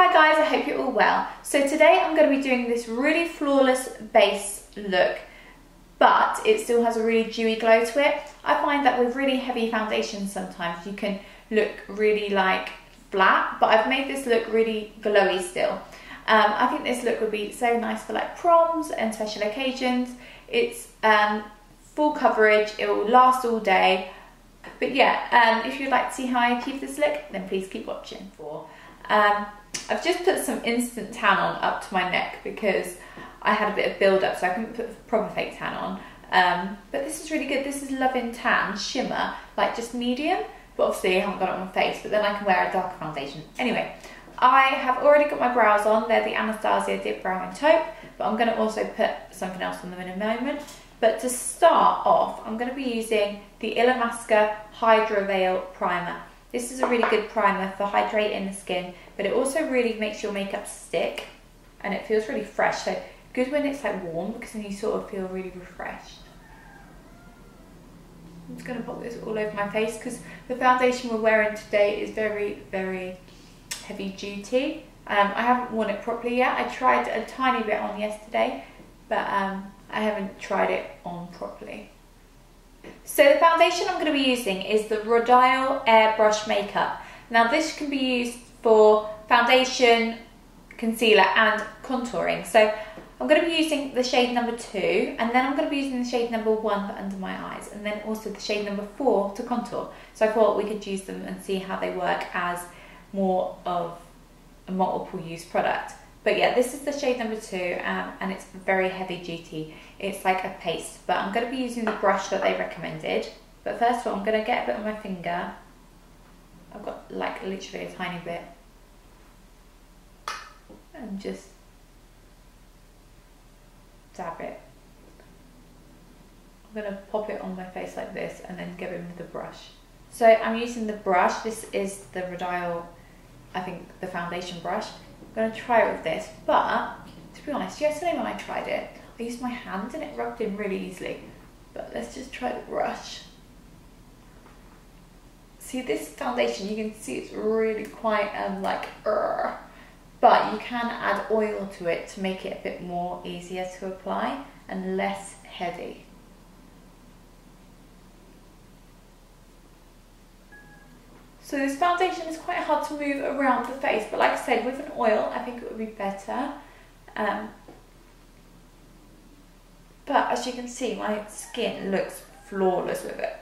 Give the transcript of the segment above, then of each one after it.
Hi guys, I hope you're all well. So today I'm going to be doing this really flawless base look, but it still has a really dewy glow to it. I find that with really heavy foundations sometimes you can look really like flat, but I've made this look really glowy still. I think this look would be so nice for like proms and special occasions. It's full coverage, it will last all day. But yeah, if you'd like to see how I achieve this look, then please keep watching. I've just put some instant tan on up to my neck because I had a bit of build up, so I couldn't put proper fake tan on. But this is really good. This is Love-In Tan Shimmer, like just medium, but obviously I haven't got it on my face, but then I can wear a darker foundation. Anyway, I have already got my brows on. They're the Anastasia Dip Brow and Taupe, but I'm going to also put something else on them in a moment. But to start off, I'm going to be using the Illamasqua Hydra Veil Primer. This is a really good primer for hydrating the skin, but it also really makes your makeup stick and it feels really fresh. So good when it's like warm, because then you sort of feel really refreshed. I'm just going to pop this all over my face because the foundation we're wearing today is very, very heavy duty. I haven't worn it properly yet. I tried a tiny bit on yesterday, but I haven't tried it on properly. So the foundation I'm going to be using is the Rodile Airbrush Makeup. Now this can be used for foundation, concealer and contouring. So I'm going to be using the shade number 2, and then I'm going to be using the shade number 1 for under my eyes, and then also the shade number 4 to contour. So I thought we could use them and see how they work as more of a multiple use product. But yeah, this is the shade number 2, and it's very heavy duty. It's like a paste, but I'm going to be using the brush that they recommended. But first of all, I'm going to get a bit on my finger. I've got like literally a tiny bit. And just dab it. I'm going to pop it on my face like this and then get it with the brush. So I'm using the brush. This is the Rodile, I think the foundation brush. I'm going to try it with this, but to be honest, yesterday when I tried it, I used my hand and it rubbed in really easily. But let's just try the brush. See, this foundation, you can see it's really quite but you can add oil to it to make it a bit more easier to apply and less heavy. So this foundation is quite hard to move around the face, but like I said, with an oil, I think it would be better. But as you can see, my skin looks flawless with it.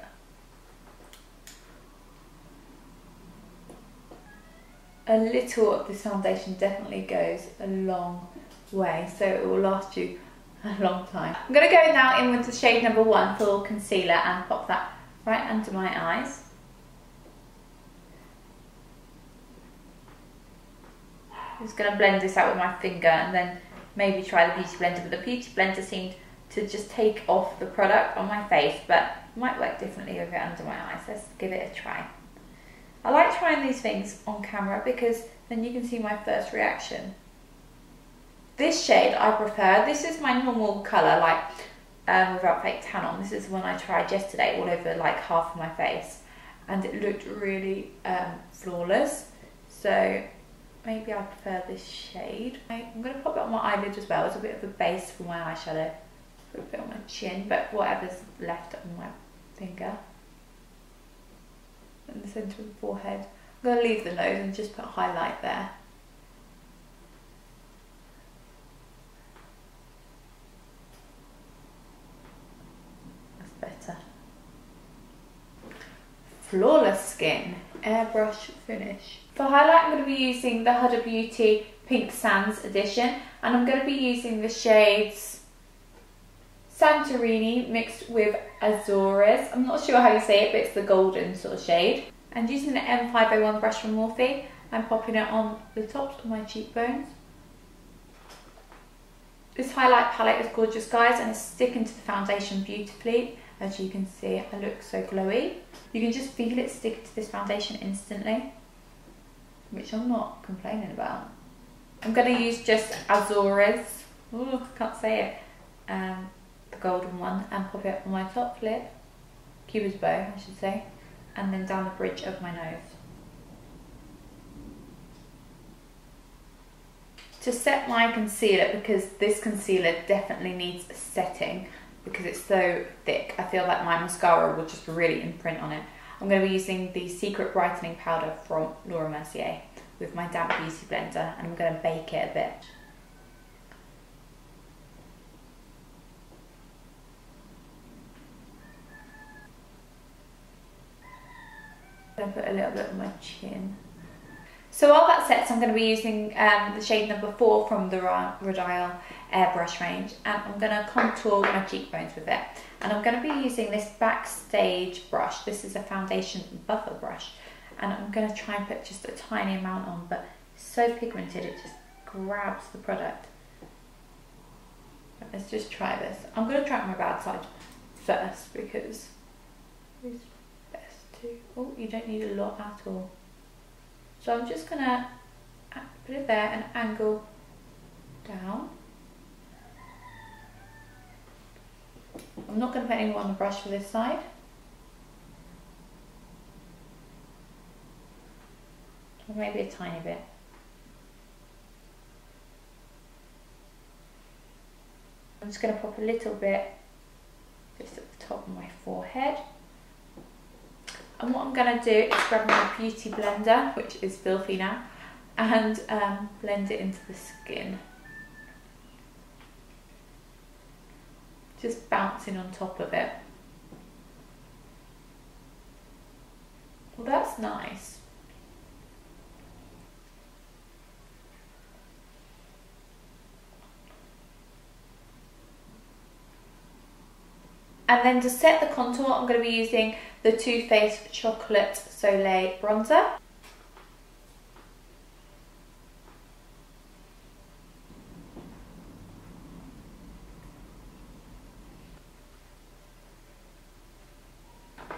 A little of this foundation definitely goes a long way, so it will last you a long time. I'm going to go now in with the shade number 1 for concealer and pop that right under my eyes. I'm just going to blend this out with my finger and then maybe try the beauty blender, but the beauty blender seemed to just take off the product on my face, but it might work differently with it under my eyes. Let's give it a try. I like trying these things on camera because then you can see my first reaction. This shade I prefer. This is my normal colour, like without fake tan on. This is the one I tried yesterday all over like half of my face, and it looked really flawless. So maybe I prefer this shade. I'm going to pop it on my eyelid as well as a bit of a base for my eyeshadow. Put a bit on my chin, but whatever's left on my finger. In the centre of the forehead. I'm going to leave the nose and just put a highlight there. That's better. Flawless skin. Airbrush finish. For highlight, I'm going to be using the Huda Beauty Pink Sands edition, and I'm going to be using the shades Santorini mixed with Azores. I'm not sure how you say it, but it's the golden sort of shade. And using the M501 brush from Morphe, I'm popping it on the tops of my cheekbones. This highlight palette is gorgeous, guys, and it's sticking to the foundation beautifully. As you can see, I look so glowy. You can just feel it stick to this foundation instantly, which I'm not complaining about. I'm going to use just Azores. Ooh, can't say it. The golden one, and pop it on my top lip, Cupid's bow I should say, and then down the bridge of my nose. to set my concealer, because this concealer definitely needs setting because it's so thick. I feel like my mascara will just really imprint on it. I'm going to be using the Secret Brightening Powder from Laura Mercier with my damp beauty blender, and I'm going to bake it a bit. I'm going to put a little bit on my chin. So while that sets, I'm going to be using the shade number 4 from the RredHare airbrush range, and I'm going to contour my cheekbones with it. And I'm going to be using this Backstage brush. This is a foundation buffer brush, and I'm going to try and put just a tiny amount on, but it's so pigmented it just grabs the product. Let's just try this. I'm going to try it on my bad side first because it's best to. Oh, you don't need a lot at all. So I'm just going to put it there and angle down. I'm not going to put any more on the brush for this side. Or maybe a tiny bit. I'm just going to pop a little bit just at the top of my forehead. And what I'm going to do is grab my beauty blender, which is filthy now, and blend it into the skin. Just bouncing on top of it. Well, that's nice. And then to set the contour, I'm going to be using the Too Faced Chocolate Soleil bronzer.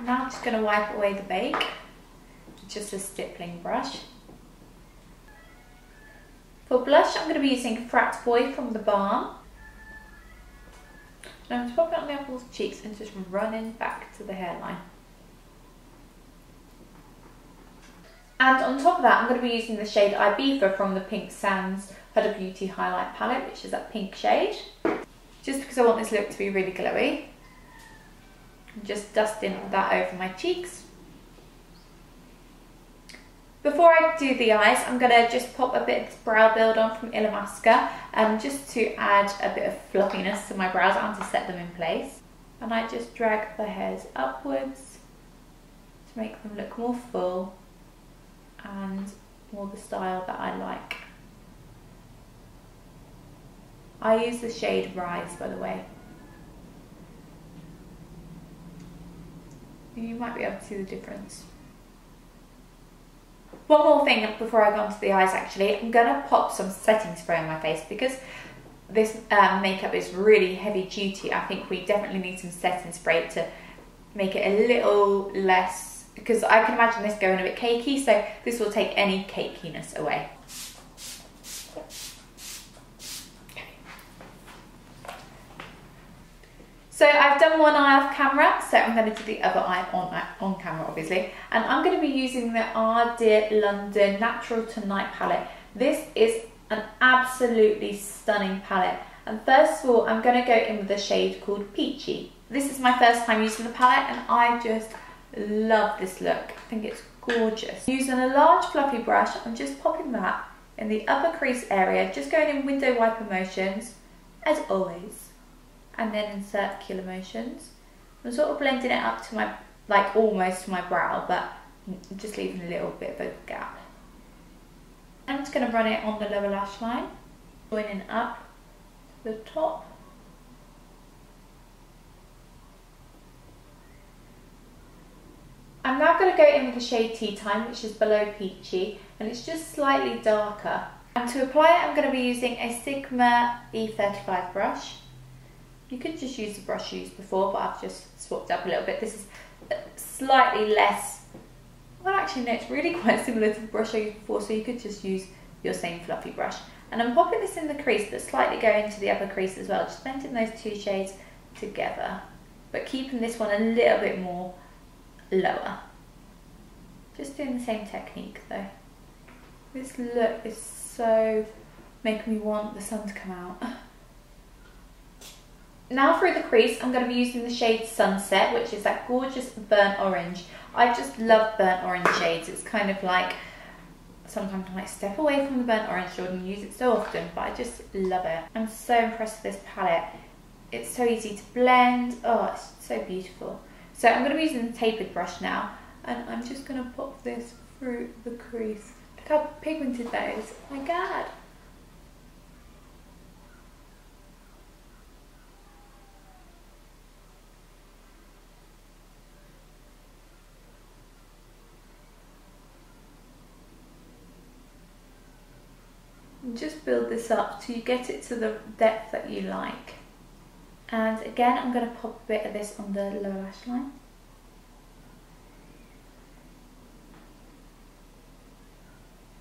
Now I'm just going to wipe away the bake with just a stippling brush. For blush, I'm going to be using Frat Boy from the Balm. Now I'm just popping it on the apples of the cheeks and just running back to the hairline. And on top of that, I'm going to be using the shade Ibiza from the Pink Sands Huda Beauty Highlight Palette, which is that pink shade. Just because I want this look to be really glowy. I'm just dusting that over my cheeks. Before I do the eyes, I'm going to just pop a bit of brow build on from Illamasqua, just to add a bit of fluffiness to my brows and to set them in place. And I just drag the hairs upwards to make them look more full and more the style that I like. I use the shade Rise, by the way. You might be able to see the difference. One more thing before I go on to the eyes, actually, I'm going to pop some setting spray on my face because this makeup is really heavy duty. I think we definitely need some setting spray to make it a little less, because I can imagine this going a bit cakey, so this will take any cakiness away. So I've done one eye off camera, so I'm going to do the other eye on camera, obviously. And I'm going to be using the Ardite London Natural Tonight palette. This is an absolutely stunning palette. And first of all, I'm going to go in with a shade called Peachy. This is my first time using the palette, and I just love this look. I think it's gorgeous. Using a large fluffy brush, I'm just popping that in the upper crease area, just going in window wiper motions, as always. And then in circular motions. I'm sort of blending it up to my, like almost to my brow, but just leaving a little bit of a gap. I'm just going to run it on the lower lash line, joining up to the top. I'm now going to go in with the shade Tea Time, which is below Peachy, and it's just slightly darker. And to apply it, I'm going to be using a Sigma E35 brush. You could just use the brush you used before, but I've just swapped up a little bit. This is slightly less, well actually no, it's really quite similar to the brush I used before, so you could just use your same fluffy brush. And I'm popping this in the crease, but slightly going into the upper crease as well, just blending those two shades together, but keeping this one a little bit more lower. Just doing the same technique though. This look is so making me want the sun to come out. Now through the crease, I'm going to be using the shade Sunset, which is that gorgeous burnt orange. I just love burnt orange shades. It's kind of like, sometimes I might step away from the burnt orange, Jordan, use it so often, but I just love it. I'm so impressed with this palette. It's so easy to blend. Oh, it's so beautiful. So I'm going to be using the tapered brush now, and I'm just going to pop this through the crease. Look how pigmented that is. Oh my god. And just build this up till you get it to the depth that you like. And again, I'm going to pop a bit of this on the lower lash line.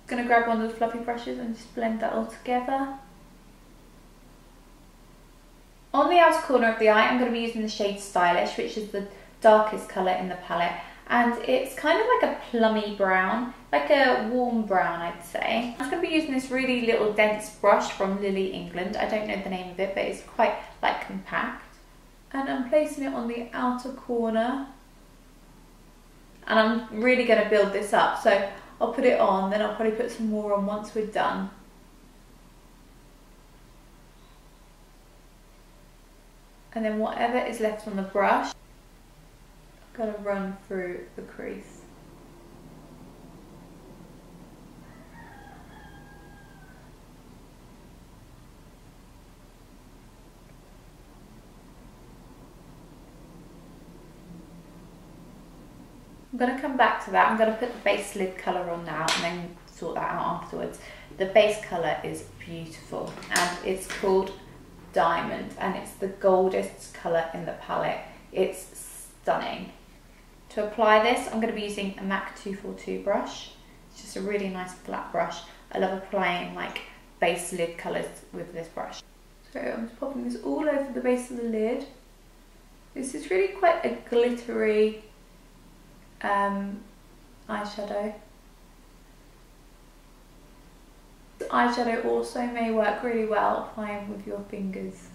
I'm going to grab one of the fluffy brushes and just blend that all together. On the outer corner of the eye, I'm going to be using the shade Stylish, which is the darkest colour in the palette. And it's kind of like a plummy brown, like a warm brown, I'd say. I'm going to be using this really little dense brush from Lily England. I don't know the name of it, but it's quite like compact. And I'm placing it on the outer corner. And I'm really going to build this up. So I'll put it on, then I'll probably put some more on once we're done. And then whatever is left on the brush, going to run through the crease. I'm going to come back to that. I'm going to put the base lid colour on now and then sort that out afterwards. The base colour is beautiful and it's called Diamond and it's the goldest colour in the palette. It's stunning. To apply this, I'm going to be using a MAC 242 brush. It's just a really nice flat brush. I love applying like base lid colours with this brush. So I'm just popping this all over the base of the lid. This is really quite a glittery eyeshadow. This eyeshadow also may work really well applying with your fingers.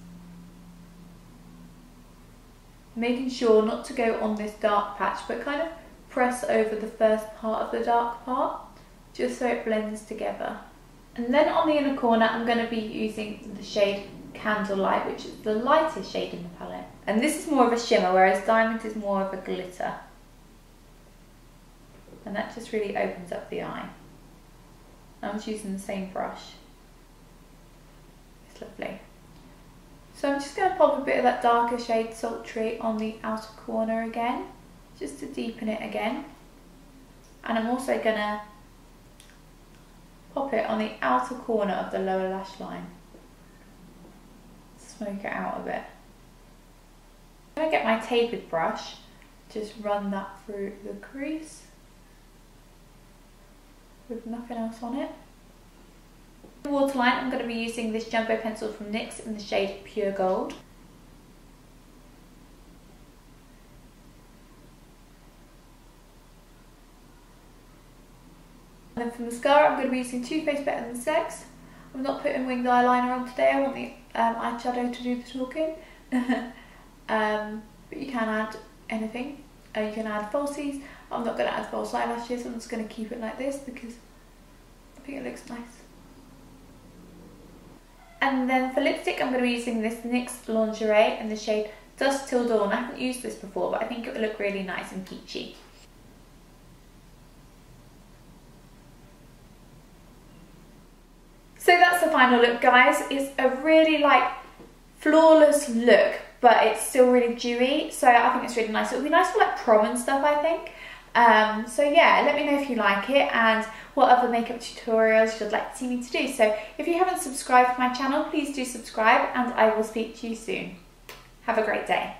Making sure not to go on this dark patch, but kind of press over the first part of the dark part, just so it blends together. And then on the inner corner, I'm going to be using the shade Candlelight, which is the lightest shade in the palette. And this is more of a shimmer, whereas Diamond is more of a glitter. And that just really opens up the eye. I'm just using the same brush. It's lovely. So I'm just going to pop a bit of that darker shade Sultry on the outer corner again, just to deepen it again. And I'm also going to pop it on the outer corner of the lower lash line. Smoke it out a bit. I'm going to get my tapered brush, just run that through the crease with nothing else on it. The waterline, I'm going to be using this jumbo pencil from NYX in the shade Pure Gold. And then for mascara, I'm going to be using Too Faced Better Than Sex. I'm not putting winged eyeliner on today, I want the eyeshadow to do the talking. But you can add anything. You can add falsies. I'm not going to add false eyelashes, I'm just going to keep it like this because I think it looks nice. And then for lipstick, I'm going to be using this NYX Lingerie in the shade Dusk Till Dawn. I haven't used this before, but I think it will look really nice and peachy. So that's the final look, guys. It's a really like flawless look, but it's still really dewy, so I think it's really nice. It would be nice for like prom and stuff, I think. So yeah, let me know if you like it and what other makeup tutorials you'd like to see me to do. So if you haven't subscribed to my channel, please do subscribe and I will speak to you soon. Have a great day.